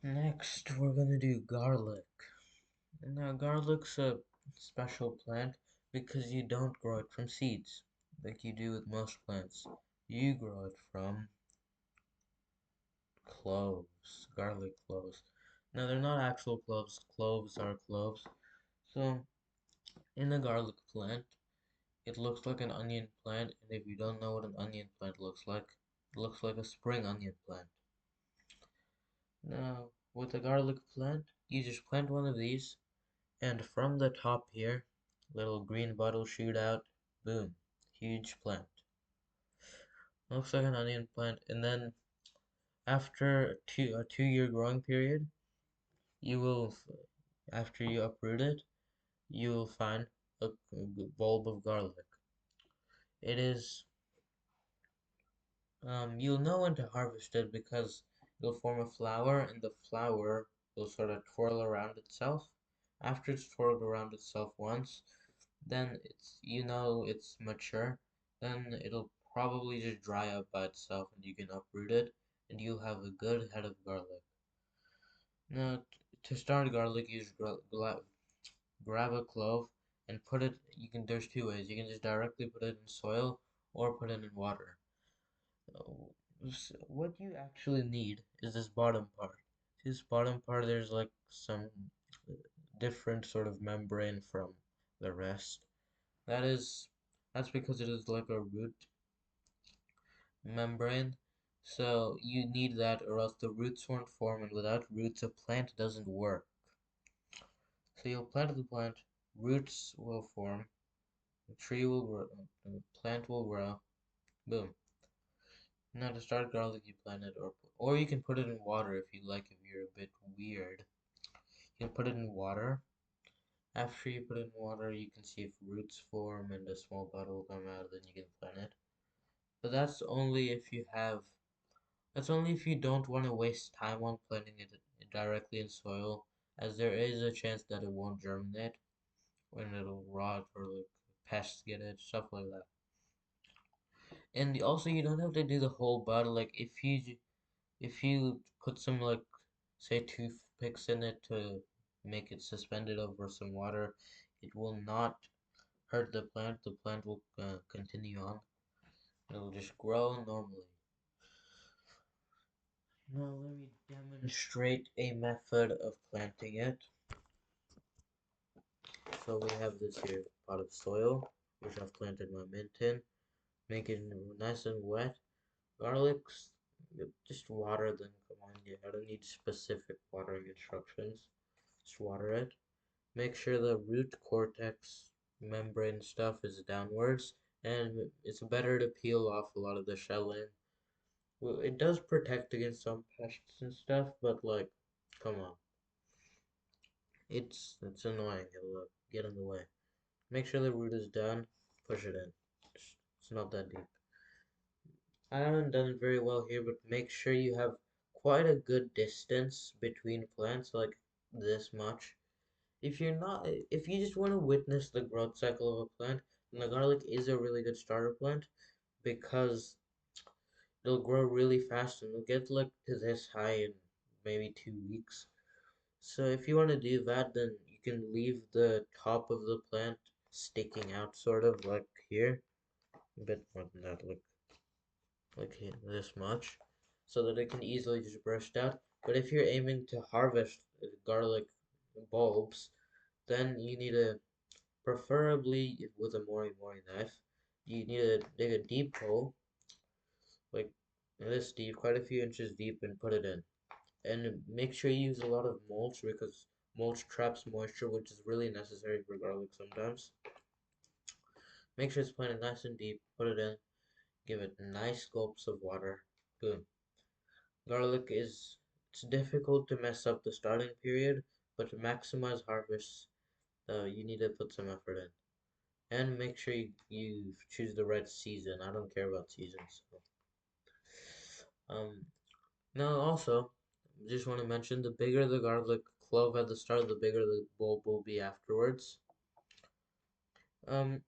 Next, we're gonna do garlic. Now, garlic's a special plant because you don't grow it from seeds like you do with most plants. You grow it from cloves, garlic cloves. Now, they're not actual cloves, cloves are cloves. So, in a garlic plant, it looks like an onion plant, and if you don't know what an onion plant looks like, it looks like a spring onion plant. Now, with a garlic plant, you just plant one of these, and from the top here, little green bud will shoot out. Boom, huge plant. Looks like an onion plant. And then after a 2 year growing period, you will, after you uproot it, you will find a bulb of garlic. It is, you'll know when to harvest it because it'll form a flower, and the flower will sort of twirl around itself. After it's twirled around itself once, then it's mature. Then it'll probably just dry up by itself and you can uproot it and you'll have a good head of garlic. Now, to start garlic, you just grab a clove and put it. There's two ways. You can just directly put it in soil or put it in water. What you actually need is this bottom part. This bottom part, there's like some different sort of membrane from the rest. That is, that's because it is like a root membrane. So you need that or else the roots won't form, and without roots a plant doesn't work. So you'll plant the plant, roots will form, the tree will grow, the plant will grow, boom. Now to start garlic you plant it or you can put it in water if you like, if you're a bit weird. You can put it in water. After you put it in water you can see if roots form and a small bud will come out, then you can plant it. But that's only if you don't want to waste time on planting it directly in soil, as there is a chance that it won't germinate when it'll rot or like pests get it, stuff like that. And also you don't have to do the whole bud. Like if you put some like say toothpicks in it to make it suspended over some water, it will not hurt the plant. The plant will continue on. It'll just grow normally. Now let me demonstrate a method of planting it. So we have this here pot of soil, which I've planted my mint in. Make it nice and wet. Garlics, just water them. Come on, yeah, I don't need specific watering instructions. Just water it. Make sure the root cortex membrane stuff is downwards, and it's better to peel off a lot of the shelling. Well, it does protect against some pests and stuff, but like, come on. It's annoying. It'll get in the way. Make sure the root is done. Push it in. It's not that deep. I haven't done it very well here, but make sure you have quite a good distance between plants, like this much. If you just want to witness the growth cycle of a plant, then the garlic is a really good starter plant because it'll grow really fast and it'll get like to this high in maybe 2 weeks. So if you want to do that, then you can leave the top of the plant sticking out sort of like here, a bit more than that, like this much, so that it can easily just burst out. But if you're aiming to harvest garlic bulbs, then you need to, preferably with a mori mori knife, you need to dig a deep hole, like this deep, quite a few inches deep, and put it in. And make sure you use a lot of mulch because mulch traps moisture, which is really necessary for garlic sometimes. Make sure it's planted nice and deep, put it in, give it nice gulps of water. Boom. Garlic is it's difficult to mess up the starting period, but to maximize harvest, you need to put some effort in. And make sure you choose the right season. I don't care about seasons. So. Now also, just want to mention the bigger the garlic clove at the start, the bigger the bulb will be afterwards. Um,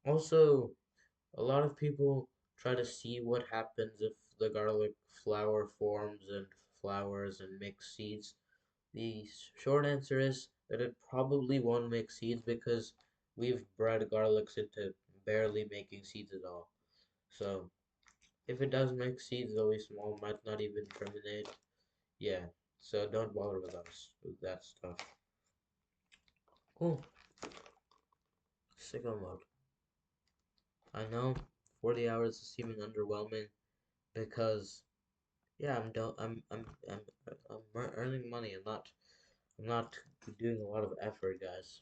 Also, a lot of people try to see what happens if the garlic flower forms and flowers and mix seeds? The short answer is that it probably won't make seeds because we've bred garlics into barely making seeds at all. So if it does make seeds, though small, might not even germinate. Yeah, so don't bother with us with that stuff. Cool. Sicko mode. I know 40 hours is seeming underwhelming because yeah, I'm don't I'm earning money. I'm not doing a lot of effort, guys.